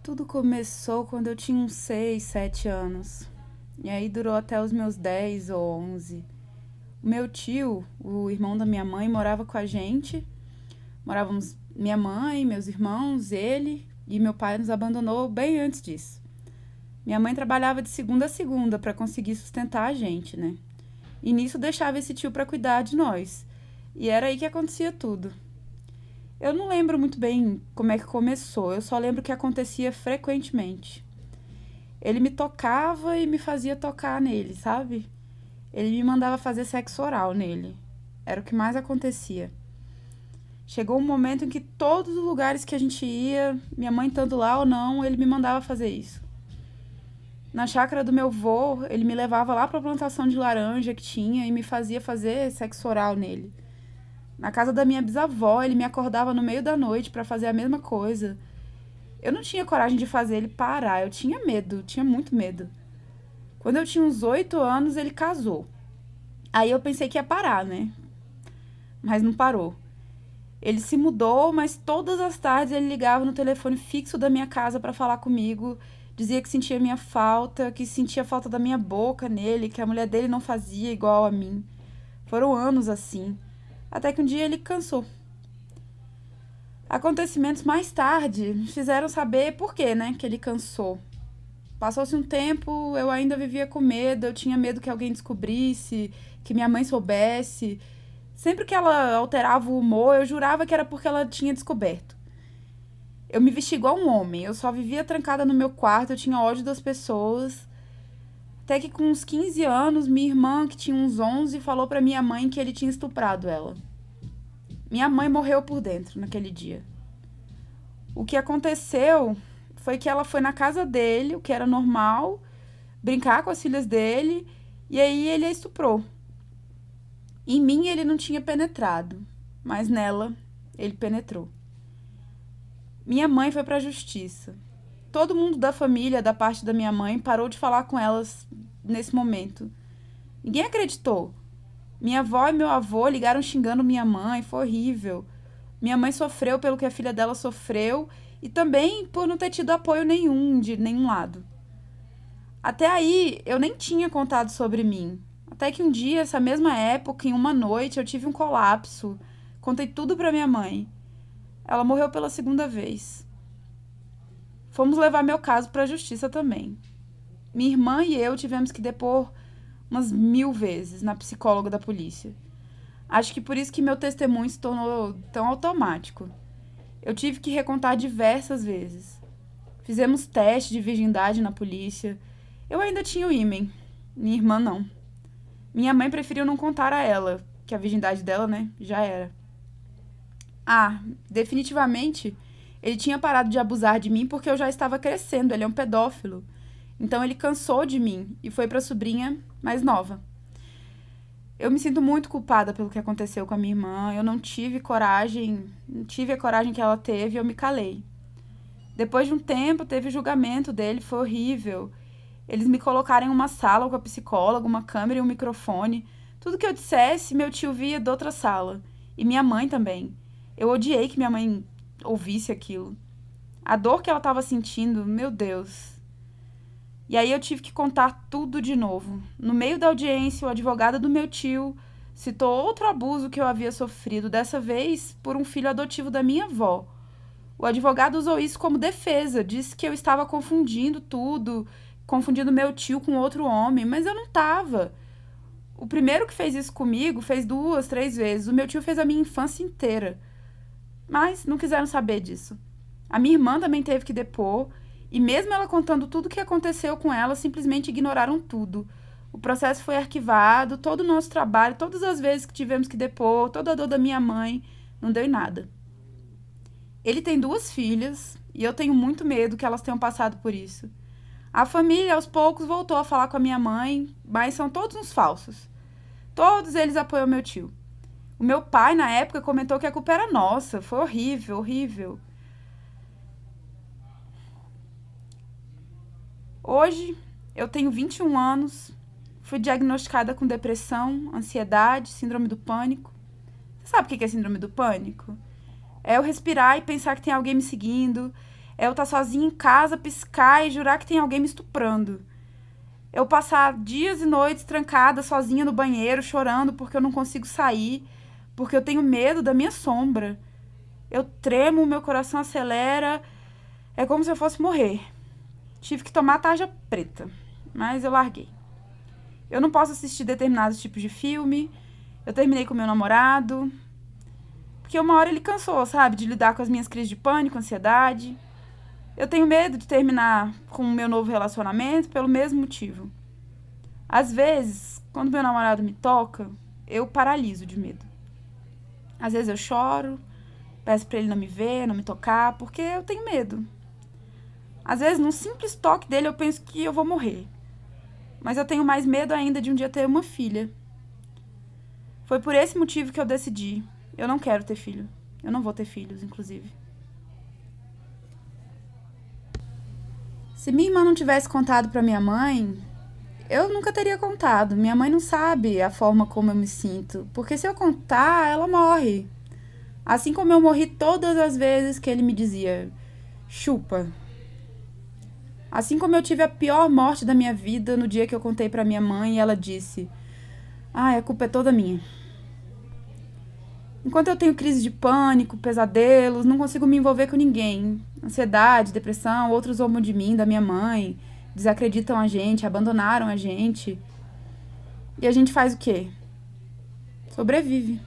Tudo começou quando eu tinha uns 6, 7 anos. E aí durou até os meus 10 ou 11. O meu tio, o irmão da minha mãe, morava com a gente. Morávamos minha mãe, meus irmãos, ele, e meu pai nos abandonou bem antes disso. Minha mãe trabalhava de segunda a segunda para conseguir sustentar a gente, né? E nisso deixava esse tio para cuidar de nós. E era aí que acontecia tudo. Eu não lembro muito bem como é que começou, eu só lembro que acontecia frequentemente. Ele me tocava e me fazia tocar nele, sabe? Ele me mandava fazer sexo oral nele. Era o que mais acontecia. Chegou um momento em que todos os lugares que a gente ia, minha mãe estando lá ou não, ele me mandava fazer isso. Na chácara do meu avô, ele me levava lá para a plantação de laranja que tinha e me fazia fazer sexo oral nele. Na casa da minha bisavó, ele me acordava no meio da noite para fazer a mesma coisa. Eu não tinha coragem de fazer ele parar, eu tinha medo, tinha muito medo. Quando eu tinha uns 8 anos, ele casou. Aí eu pensei que ia parar, né? Mas não parou. Ele se mudou, mas todas as tardes ele ligava no telefone fixo da minha casa para falar comigo. Dizia que sentia minha falta, que sentia falta da minha boca nele, que a mulher dele não fazia igual a mim. Foram anos assim. Até que um dia ele cansou. Acontecimentos mais tarde me fizeram saber por quê, né? Que ele cansou. Passou-se um tempo, eu ainda vivia com medo, eu tinha medo que alguém descobrisse, que minha mãe soubesse. Sempre que ela alterava o humor, eu jurava que era porque ela tinha descoberto. Eu me vestia igual um homem, eu só vivia trancada no meu quarto, eu tinha ódio das pessoas. Até que com uns 15 anos, minha irmã, que tinha uns 11, falou pra minha mãe que ele tinha estuprado ela. Minha mãe morreu por dentro naquele dia. O que aconteceu foi que ela foi na casa dele, o que era normal, brincar com as filhas dele, e aí ele a estuprou. Em mim ele não tinha penetrado, mas nela ele penetrou. Minha mãe foi para a justiça. Todo mundo da família, da parte da minha mãe, parou de falar com elas nesse momento. Ninguém acreditou. Minha avó e meu avô ligaram xingando minha mãe, foi horrível. Minha mãe sofreu pelo que a filha dela sofreu e também por não ter tido apoio nenhum de nenhum lado. Até aí, eu nem tinha contado sobre mim. Até que um dia, essa mesma época, em uma noite, eu tive um colapso. Contei tudo pra minha mãe. Ela morreu pela segunda vez. Fomos levar meu caso pra justiça também. Minha irmã e eu tivemos que depor umas 1000 vezes na psicóloga da polícia. Acho que por isso que meu testemunho se tornou tão automático. Eu tive que recontar diversas vezes. Fizemos teste de virgindade na polícia. Eu ainda tinha o ímen. Minha irmã não. Minha mãe preferiu não contar a ela, que a virgindade dela, né, já era. Ah, definitivamente, ele tinha parado de abusar de mim porque eu já estava crescendo, ele é um pedófilo. Então ele cansou de mim e foi para a sobrinha mais nova. Eu me sinto muito culpada pelo que aconteceu com a minha irmã. Eu não tive coragem, não tive a coragem que ela teve, eu me calei. Depois de um tempo, teve o julgamento dele, foi horrível. Eles me colocaram em uma sala com a psicóloga, uma câmera e um microfone. Tudo que eu dissesse, meu tio via de outra sala. E minha mãe também. Eu odiei que minha mãe ouvisse aquilo. A dor que ela estava sentindo, meu Deus. E aí eu tive que contar tudo de novo. No meio da audiência, o advogado do meu tio citou outro abuso que eu havia sofrido, dessa vez por um filho adotivo da minha avó. O advogado usou isso como defesa, disse que eu estava confundindo tudo, confundindo meu tio com outro homem, mas eu não estava. O primeiro que fez isso comigo fez 2, 3 vezes. O meu tio fez a minha infância inteira. Mas não quiseram saber disso. A minha irmã também teve que depor, e mesmo ela contando tudo o que aconteceu com ela, simplesmente ignoraram tudo. O processo foi arquivado, todo o nosso trabalho, todas as vezes que tivemos que depor, toda a dor da minha mãe, não deu em nada. Ele tem 2 filhas, e eu tenho muito medo que elas tenham passado por isso. A família, aos poucos, voltou a falar com a minha mãe, mas são todos uns falsos. Todos eles apoiam meu tio. O meu pai, na época, comentou que a culpa era nossa. Foi horrível, horrível. Hoje, eu tenho 21 anos, fui diagnosticada com depressão, ansiedade, síndrome do pânico. Você sabe o que é síndrome do pânico? É eu respirar e pensar que tem alguém me seguindo. É eu estar sozinha em casa, piscar e jurar que tem alguém me estuprando. Eu passar dias e noites trancada sozinha no banheiro, chorando porque eu não consigo sair, porque eu tenho medo da minha sombra. Eu tremo, meu coração acelera, é como se eu fosse morrer. Tive que tomar tarja preta, mas eu larguei. Eu não posso assistir determinados tipos de filme. Eu terminei com meu namorado, porque uma hora ele cansou, sabe, de lidar com as minhas crises de pânico, ansiedade. Eu tenho medo de terminar com o meu novo relacionamento pelo mesmo motivo. Às vezes, quando meu namorado me toca, eu paraliso de medo. Às vezes eu choro, peço pra ele não me ver, não me tocar, porque eu tenho medo. Às vezes, num simples toque dele, eu penso que eu vou morrer. Mas eu tenho mais medo ainda de um dia ter uma filha. Foi por esse motivo que eu decidi. Eu não quero ter filho. Eu não vou ter filhos, inclusive. Se minha irmã não tivesse contado pra minha mãe, eu nunca teria contado. Minha mãe não sabe a forma como eu me sinto. Porque se eu contar, ela morre. Assim como eu morri todas as vezes que ele me dizia, chupa. Assim como eu tive a pior morte da minha vida no dia que eu contei pra minha mãe e ela disse, a culpa é toda minha. Enquanto eu tenho crise de pânico, pesadelos, não consigo me envolver com ninguém. Ansiedade, depressão, outros zombam de mim, da minha mãe, desacreditam a gente, abandonaram a gente. E a gente faz o quê? Sobrevive.